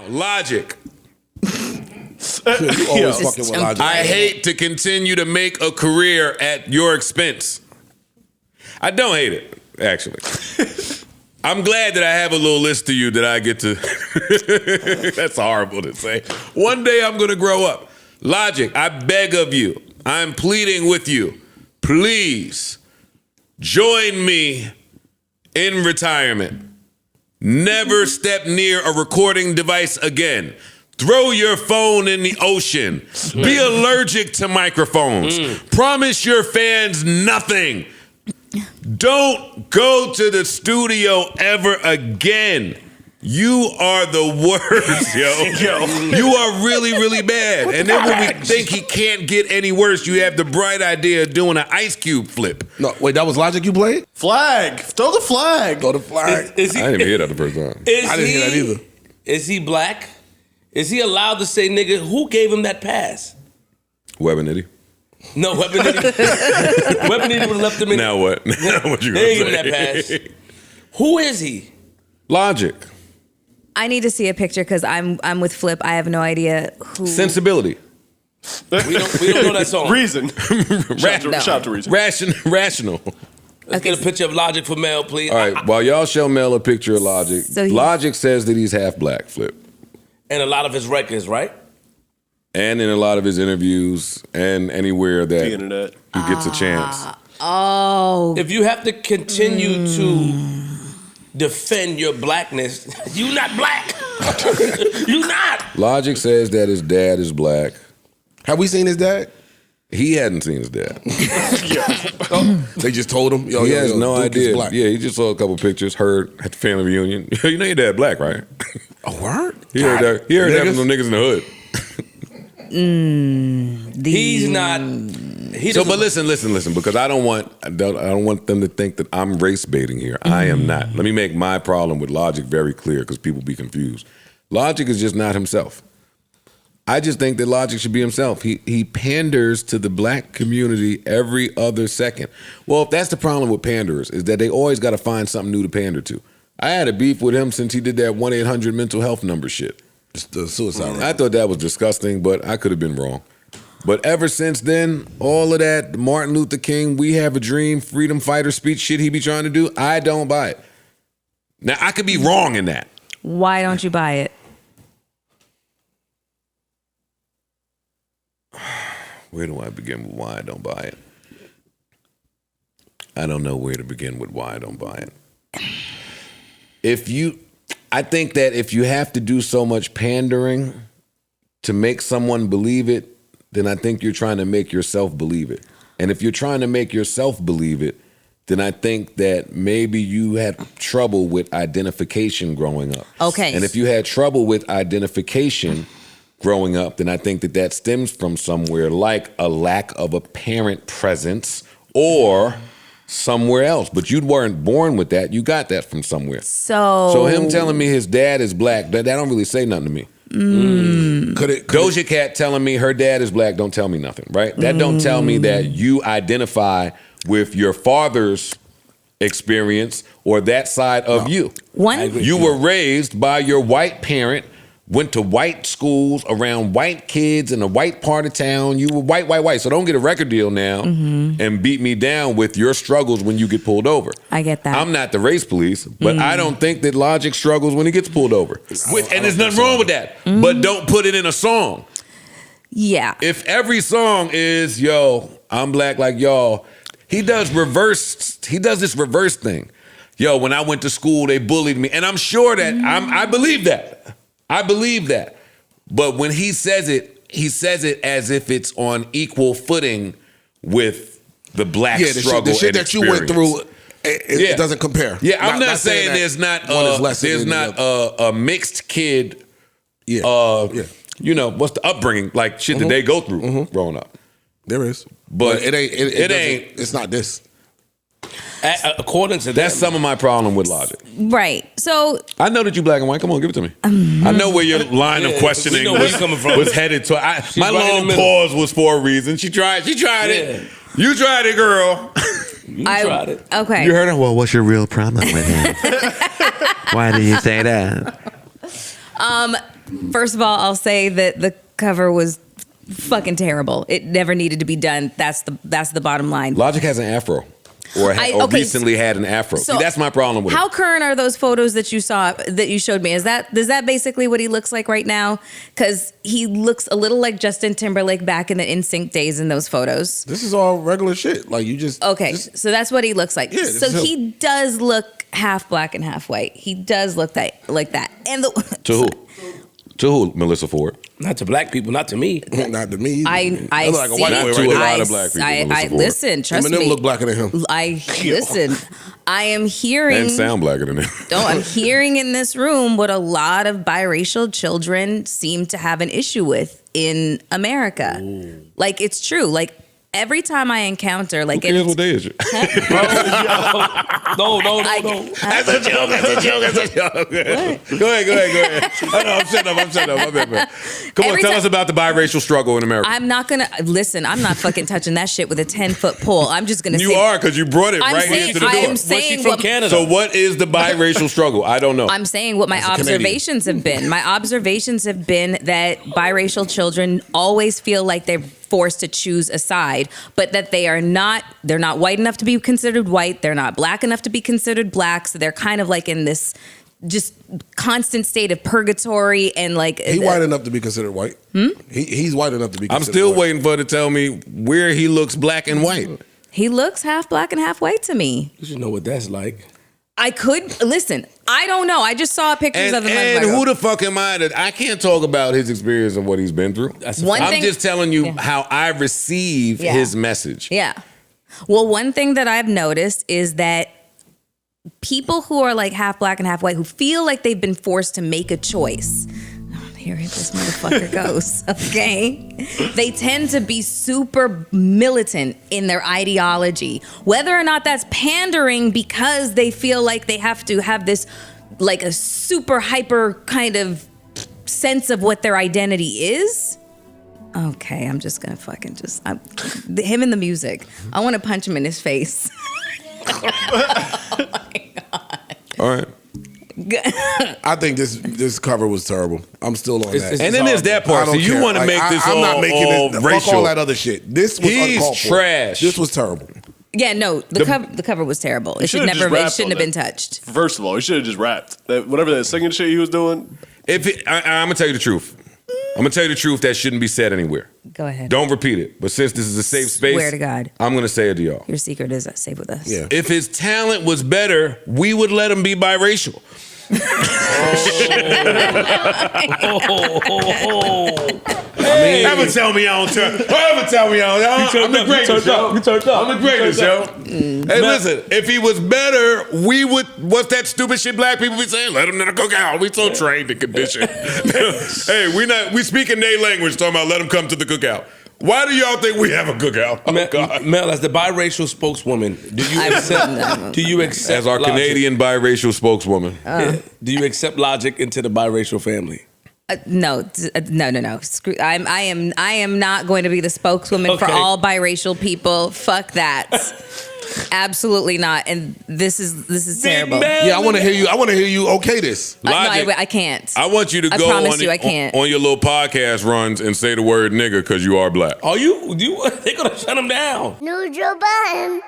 Logic. You always fucking with Logic. I hate to continue to make a career at your expense. I don't hate it, actually. I'm glad that I have a little list to you that I get to. That's horrible to say. One day I'm going to grow up. Logic, I beg of you. I'm pleading with you. Please join me in retirement. Never step near a recording device again. Throw your phone in the ocean. Be allergic to microphones. Promise your fans nothing. Don't go to the studio ever again. You are the worst, yo. You are really, really bad. And then when we think he can't get any worse, you have the bright idea of doing an Ice Cube flip. No, wait, that was Logic you played? Flag. Throw the flag. Throw the flag. I didn't even hear that the first time. I didn't hear that either. Is he black? Is he allowed to say nigga? Who gave him that pass? Weapon Nitty. No, Weapon Nitty. Weapon Nitty would have left him in. Now what? Now what you gonna They say? ain't give him that pass. Who is he? Logic. I need to see a picture because I'm with Flip. I have no idea who. Sensibility. We don't know that song. Reason. Shout out to Reason. Rational. Let's get a picture of Logic for Mel, please. All right, while y'all show Mel a picture of Logic, So Logic says that he's half black, Flip. And a lot of his records, right? And in a lot of his interviews and anywhere that The internet. he gets a chance. Oh. If you have to continue to defend your blackness, you not black. You not. Logic says that his dad is black. Have we seen his dad? He hadn't seen his dad. They just told him, He has no Duke is idea. black. Yeah, he just saw a couple pictures, heard at the family reunion. You know your dad black, right? A word? He heard that. He heard that from some niggas in the hood. He's not. He So, doesn't- but listen, because I don't want them to think that I'm race baiting here. I am not. Let me make my problem with Logic very clear because people be confused. Logic is just not himself. I just think that Logic should be himself. He panders to the black community every other second. Well, if that's the problem with panderers, is that they always got to find something new to pander to. I had a beef with him since he did that 1-800 mental health number shit. The suicide rate. I thought that was disgusting, but I could have been wrong. But ever since then, all of that Martin Luther King, we have a dream, freedom fighter speech shit he be trying to do, I don't buy it. Now, I could be wrong in that. Why don't you buy it? Where do I begin with why I don't buy it? I don't know where to begin with why I don't buy it. I think that if you have to do so much pandering to make someone believe it, then I think you're trying to make yourself believe it. And if you're trying to make yourself believe it, then I think that maybe you had trouble with identification growing up. Okay. And if you had trouble with identification growing up, then I think that stems from somewhere like a lack of a parent presence or somewhere else. But you weren't born with that. You got that from somewhere. So him telling me his dad is black, that don't really say nothing to me. Doja Cat telling me her dad is black don't tell me nothing, right? That don't tell me that you identify with your father's experience or that side of you. You were raised by your white parent, went to white schools around white kids in a white part of town. You were white. So don't get a record deal now and beat me down with your struggles when you get pulled over. I get that. I'm not the race police, but I don't think that Logic struggles when he gets pulled over. And there's nothing wrong with that. But don't put it in a song. Yeah. If every song is, yo, I'm black like y'all, he does this reverse thing. Yo, when I went to school, they bullied me. And I'm sure that, I believe that. I believe that. But when he says it as if it's on equal footing with the black struggle the shit and that you went through, it doesn't compare. Yeah, I'm not saying there's not a mixed kid, you know, what's the upbringing, like shit that they go through growing up. There is. But it ain't. It's not this. According to that's some of my problem with Logic. Right. So I know that you black and white. Come on, give it to me. I know where your line of questioning was headed to. My long pause was for a reason. She tried it. You tried it, girl. You tried it. Okay. You heard her? Well, what's your real problem with him? Why did you say that? First of all, I'll say that the cover was fucking terrible. It never needed to be done. That's the bottom line. Logic has an afro. Or recently had an afro. So See, that's my problem with how it. current are those photos that you showed me? Is that basically what he looks like right now? Because he looks a little like Justin Timberlake back in the NSYNC days in those photos. This is all regular shit. Like you just so that's what he looks like. Yeah, so he does look half black and half white. He does look like that. And to who? To who, Melissa Ford? Not to black people, not to me. Not to me. I look like a see. white boy Not right to a now. lot of black people. I listen. Trust Eminem me. look blacker than him. Listen. I am hearing And sound blacker than him. I'm hearing in this room what a lot of biracial children seem to have an issue with in America. Ooh. Like it's true. Like every time I encounter Who cares what day is it? No. That's a joke. Go ahead. I'm shutting up. Come on, tell us about the biracial struggle in America. I'm not gonna listen. I'm not fucking touching that shit with a 10-foot pole. I'm just gonna. You are, because you brought it right here to the door. I'm saying she's from Canada. So what is the biracial struggle? I don't know. I'm saying what my observations have been. My observations have been that biracial children always feel like they're forced to choose a side, but that they're not white enough to be considered white. They're not black enough to be considered black. So they're kind of like in this just constant state of purgatory and like. He white enough to be considered white. He's white enough to be considered I'm still white. waiting for her to tell me where he looks black and white. He looks half black and half white to me. You should know what that's like. I could listen. I don't know. I just saw pictures of him. And who the fuck am I I can't talk about his experience of what he's been through. I'm just telling you how I receive his message. Yeah. Well, one thing that I've noticed is that people who are like half black and half white, who feel like they've been forced to make a choice. Here this motherfucker goes, okay? They tend to be super militant in their ideology. Whether or not that's pandering because they feel like they have to have this, like a super hyper kind of sense of what their identity is. Okay, I'm just gonna fucking him and the music. I want to punch him in his face. Oh my God. All right. I think this cover was terrible. I'm still on that. And then there's that part. So you want to make this I'm not making all this, racial. fuck all that other shit. This was uncalled for. Trash. This was terrible. Yeah, no, the cover was terrible. It shouldn't have been touched. First of all, he should have just rapped. Whatever that singing shit he was doing. I'm gonna tell you the truth. That shouldn't be said anywhere. Go ahead. Don't repeat it. But since this is a safe space, swear to God, I'm gonna say it to y'all. Your secret is safe with us. Yeah. If his talent was better, we would let him be biracial. Hey, Never tell me I don't turn. Never tell me I don't. I'm the greatest, yo. You turned up. I'm the greatest, yo. Hey, listen. If he was better, we would. What's that stupid shit black people be saying? Let him in the cookout. We so trained and conditioned. Hey, we speaking their language. Talking about let him come to the cookout. Why do y'all think we have a cookout? Oh, God. Mel, as the biracial spokeswoman, do you accept as our Logic? Canadian biracial spokeswoman? Do you accept Logic into the biracial family? No. I am not going to be the spokeswoman for all biracial people. Fuck that. Absolutely not. And this is terrible. Yeah, I want to hear you. I want to hear you. Okay, this. Logic, no, I can't. I want you to go on your little podcast runs and say the word nigga because you are black. Are you? They're gonna shut him down. Neutral Budden.